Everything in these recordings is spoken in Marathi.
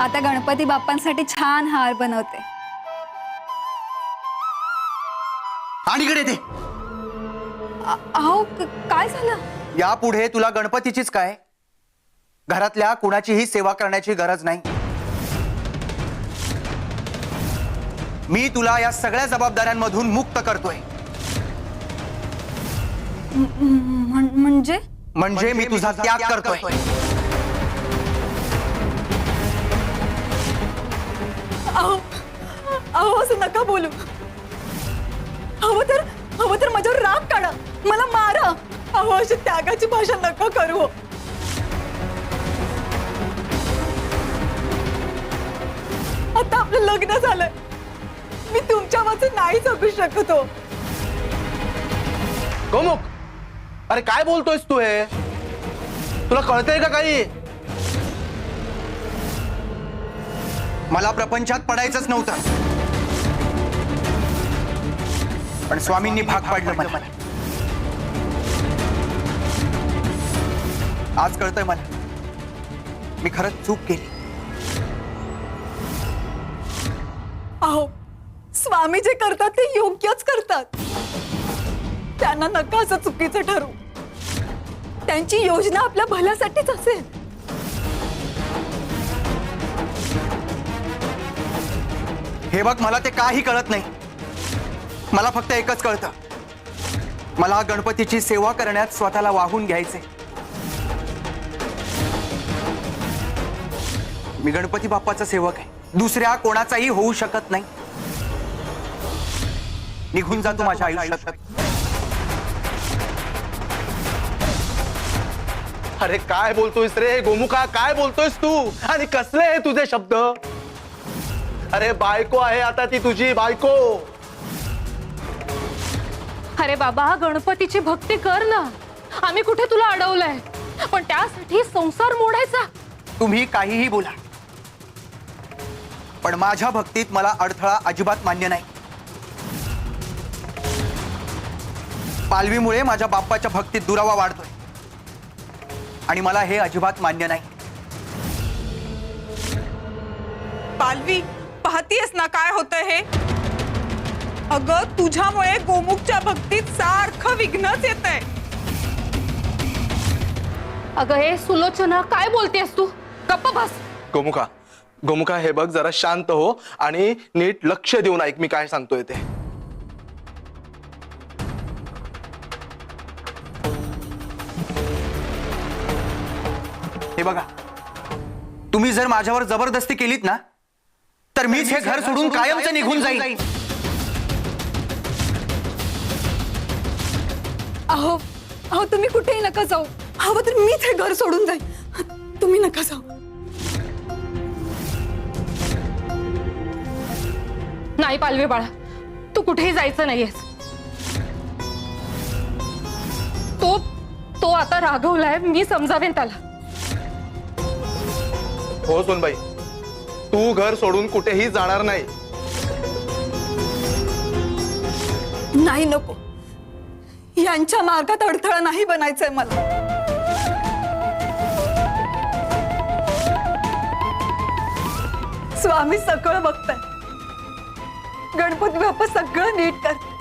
आता गणपती बाप्पांसाठी छान हार बनवते। आणि इकडे ते अहो काय झालं? यापुढे तुला गणपतीचीच काय, घरातल्या कुणाचीही सेवा करण्याची गरज नाही। मी तुला या सगळ्या जबाबदाऱ्यांमधून मुक्त करतोय। म्हणजे मी तुझा त्याग करतोय। अहो असं नका बोलू। हवं तर माझ्यावर राग काढा, मला मारा। अहो अशी त्यागाची भाषा नका करू। आता आपलं लग्न झालंय, मी तुमच्या वाचून नाही जगू शकतो। गोमुख, अरे काय बोलतोयस तू? हे तुला कळतंय का काही? मला प्रपंचात पडायचंच नव्हतं, पण स्वामींनी भाग पाडलं मला। आज कळतंय मला, मी खरंच चूक केली। अहो स्वामी जे करतात ते योग्यच करतात। त्यांना नका असं चुकीचं ठरू। त्यांची योजना आपल्या भल्यासाठीच असेल। हे बघ, मला ते काही कळत नाही। मला फक्त एकच कळतं, मला गणपतीची सेवा करण्यात स्वतःला वाहून घ्यायचे। मी गणपती बाप्पाचा सेवक आहे, दुसऱ्या कोणाचाही होऊ शकत नाही। निघून जा तू माझ्या आयुष्यात। अरे काय बोलतोयस रे गोमुखा? काय बोलतोयस तू? आणि कसले हे तुझे शब्द? अरे बायको आहे आता ती तुझी बायको। अरे बाबा, गणपतीची भक्ती कर ना। आम्ही कुठे तुला अडवलंय, पण त्यासाठी संसार मोडायचा? तुम्ही काहीही बोला, पण माझ्या भक्तीत मला अडथळा अजिबात मान्य नाही। पालवीमुळे माझ्या बाप्पाच्या भक्तीत दुरावा वाढतोय, आणि मला हे अजिबात मान्य नाही। पालवी, पाहतीयस ना काय होतंय हे? अगं तुझ्यामुळे गोमुखच्या भक्तीत सारखं विघ्नच येतंय। अगं हे सुलोचना, काय बोलतेस तू? गप्प बस। गोमुखा हे बघ, जरा शांत हो आणि नीट लक्ष देऊन ऐक मी काय सांगतोय ते। हे बघा, तुम्ही जर माझ्यावर जबरदस्ती केलीत ना, तर मीच हे घर सोडून कायमचं निघून जाईन। अहो तुम्ही कुठेही नका जाऊ। हवं तर मीच हे घर सोडून जाईन, तुम्ही नका जाऊ। नाही पालवी बाळा, तू कुठेही जायचं नाहीयेस। तो आता रागवलाय, मी समजावेन त्याला। हो सोनबाई, तू घर सोडून कुठेही जाणार नाही। नाही, नको। यांच्या मार्गात अडथळा नाही बनायचंय मला। स्वामी सगळं बघताय, गणपती बाप्पा सगळं नीट करते।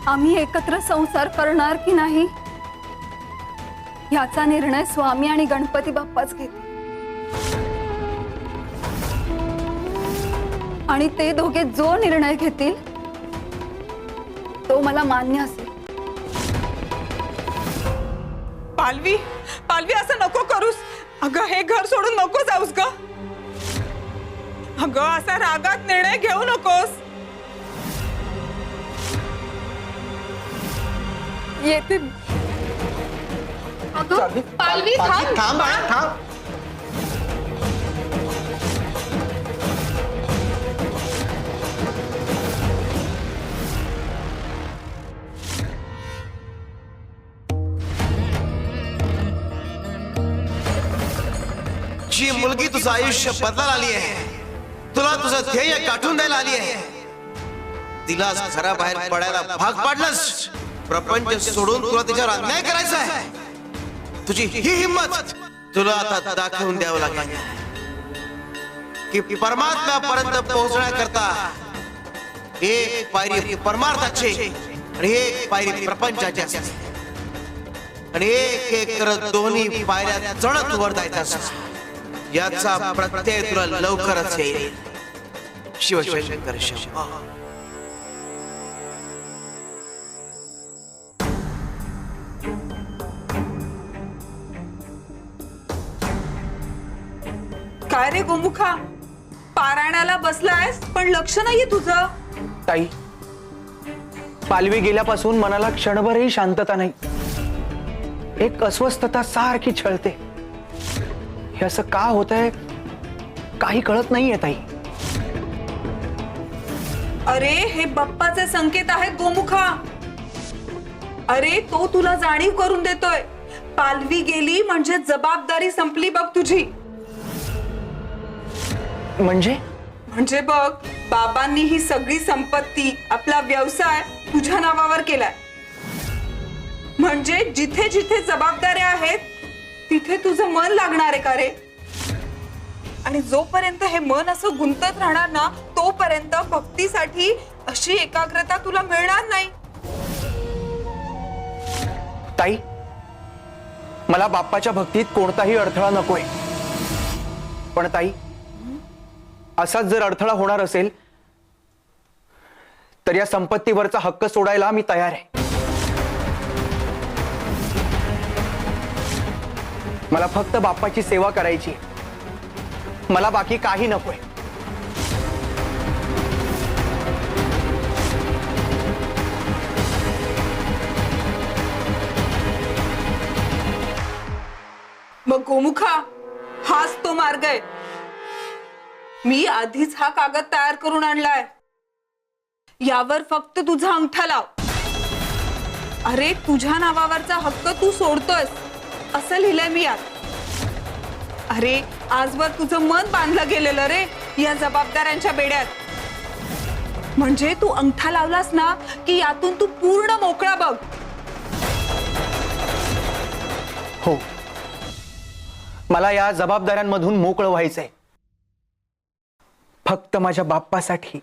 आम्ही एकत्र संसार करणार की नाही याचा निर्णय स्वामी आणि गणपती बाप्पाच घेतील, आणि ते दोघे जो निर्णय घेतील तो मला मान्य असेल। पालवी, असं नको करूस। अगं हे घर सोडून नको जाऊस ग। अगं असा रागात निर्णय घेऊ नकोस। येते। पालवी थांब। थांब थांब। जी मुलगी तुझं आयुष्य बदलायला आली आहे, तुला तुझं ध्येय गाठून द्यायला आली आहे, तिला घराबाहेर पडायला भाग पाडलंस। प्रपंच सोडून तुला तिच्यावर अन्याय करायचा आहे। तुझी ही हिम्मत तुला आता दाखवून द्यावं लागेल की परमात्म्यापर्यंत पोहोचण्याकरता एक पायरी परमार्थाची आणि एक पायरी प्रपंचाची असते आणि एक एक करत दोन्ही पायऱ्या चढत वर जायचं असतं. याचा प्रत्यय तुला लवकरच येईल. शिवशंकर शंभो. काय रे गोमुखा, पारायणाला बसलायस पण लक्ष नाहीये तुझं. ताई, पालवी गेल्यापासून मनाला क्षणभरही शांतता नाही. एक अस्वस्थता सारखी छळते. हे असं का होतंय काही कळत नाहीये ताई. अरे हे बाप्पाचे संकेत आहेत गोमुखा. अरे तो तुला जाणीव करून देतोय. पालवी गेली म्हणजे जबाबदारी संपली बघ तुझी. म्हणजे बघ, बाबांनी ही सगळी संपत्ती, आपला व्यवसाय तुझ्या नावावर केलाय. म्हणजे जिथे जिथे जबाबदाऱ्या आहेत तिथे तुझं मन लागणार आहे का रे? आणि जोपर्यंत हे मन असं गुंतत राहणार ना, तोपर्यंत भक्तीसाठी अशी एकाग्रता तुला मिळणार नाही. ताई, मला बाप्पाच्या भक्तीत कोणताही अडथळा नकोय. पण ताई, असाच जर अडथळा होणार असेल तर या संपत्तीवरचा हक्क सोडायला मी तयार आहे. मला फक्त बाप्पाची सेवा करायची. मला बाकी काही नकोय. मग गोमुखा, हाच तो मार्ग आहे. मी आधीच हा कागद तयार करून आणलाय. यावर फक्त तुझा अंगठा लाव. अरे तुझ्या नावावरचा हक्क तू सोडतोयस असं लिहिलंय मी यात. अरे आजवर तुझं मन बांधलं गेलेलं रे या जबाबदाऱ्यांच्या बेड्यात. म्हणजे तू अंगठा लावलास ना की यातून तू पूर्ण मोकळा बघ. हो, मला या जबाबदाऱ्यांमधून मोकळं व्हायचंय. फक्त माझ्या बाप्पासाठी.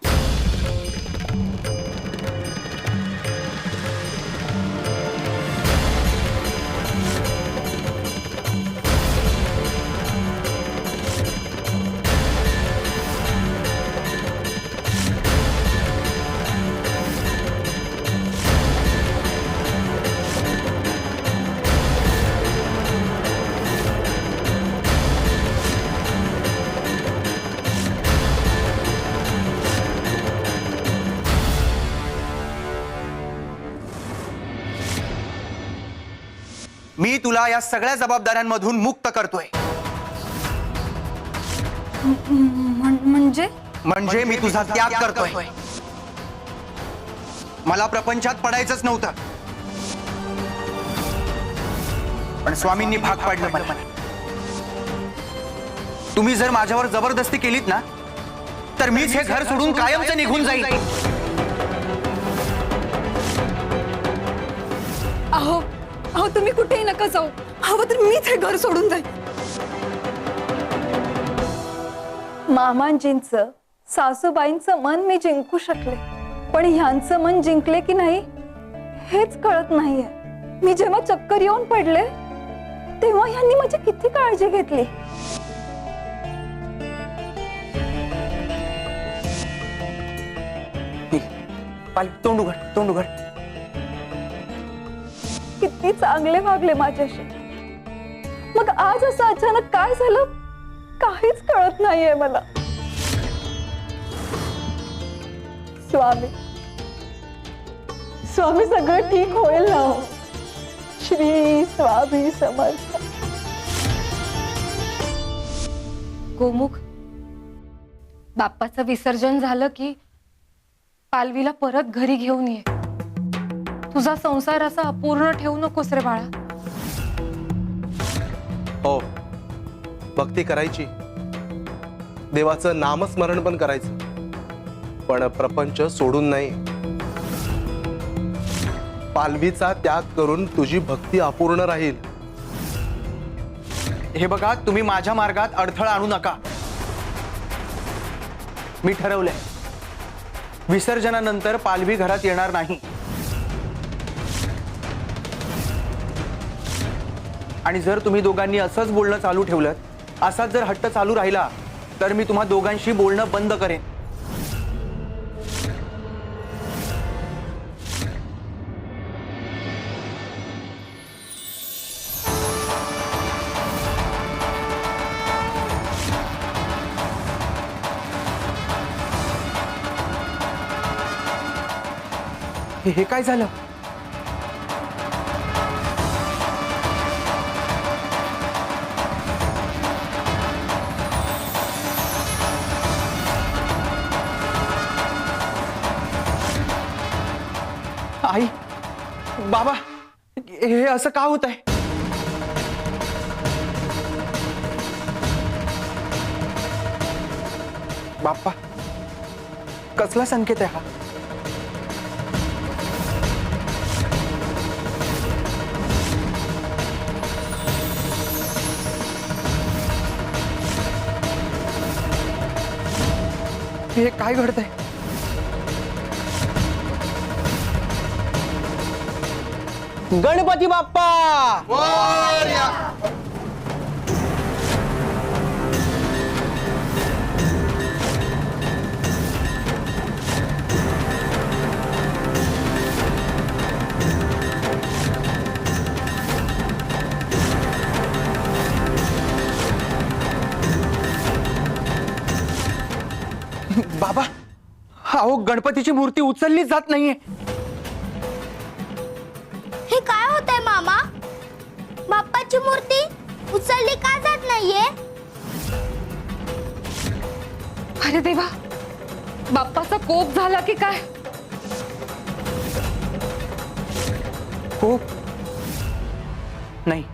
मी तुला या सगळ्या जबाबदाऱ्यांमधून मुक्त करतोय. म्हणजे मी तुझा त्याग करतोय. मला प्रपंचात पडायचंच नव्हतं, पण स्वामींनी भाग पाडलं मला. तुम्ही जर माझ्यावर जबरदस्ती केलीत ना तर मीच हे घर सोडून कायमचं निघून जाईल. अहो अहो, तुम्ही कुठेही नका जाऊ. हवं तर मीच हे घर सोडून जाईल. मामांजींचं, सासूबाईंचं मन मी जिंकू शकले, पण ह्यांचं मन जिंकले की नाही हेच कळत नाहीये. मी जेव्हा चक्कर येऊन पडले तेव्हा ह्यांनी माझी किती काळजी घेतली. तोंड उघड, तोंड उघड. किती चांगले वागले माझ्याशी. मग आज असं अचानक काय झालं काहीच कळत नाहीये मला. स्वामी, स्वामी सगळं ठीक होईल ना. श्री स्वामी समर्थ. गोमुख, बाप्पाचं विसर्जन झालं की पालवीला परत घरी घेऊन ये. तुझा संसार असा अपूर्ण ठेवू नकोस रे बाळा. हो, भक्ती करायची, देवाचं नामस्मरण पण करायचं, पण प्रपंच सोडून नाही. पालवीचा त्याग करून तुझी भक्ती अपूर्ण राहील. हे बघा, तुम्ही माझ्या मार्गात अडथळा आणू नका. मी ठरवलंय, विसर्जनानंतर पालवी घरात येणार नाही. आणि जर तुम्ही दोघांनी असंच बोलणं चालू ठेवलं, असाच जर हट्ट चालू राहिला, तर मी तुम्हा दोघांशी बोलणं बंद करेन. हे काय झालं? आई, बाबा, हे असं का होत आहे? बाप्पा, कसला संकेत आहे हा? हे काय घडतंय? गणपती बाप्पा! बाबा, अहो, गणपतीची मूर्ती उचललीच जात नाहीये. हे काय होतंय मामा? बाप्पाची मूर्ती उचलली का जात नाहीये? अरे देवा, बाप्पाचा कोप झाला की काय? कोप नाही.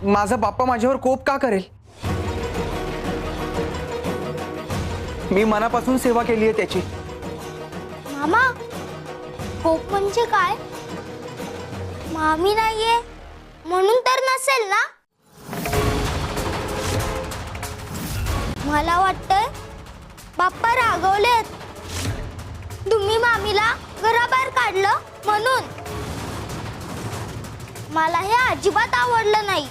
माझा बाप्पा माझ्यावर कोप का करेल? मी मनापासून सेवा केली आहे त्याची. मामा, कोप म्हणजे काय? मामी नाहीये म्हणून तर नसेल ना? मला वाटतंय बाप्पा रागवलेत. तुम्ही मामीला घराबाहेर काढलं म्हणून. मला हे अजिबात आवडलं नाही.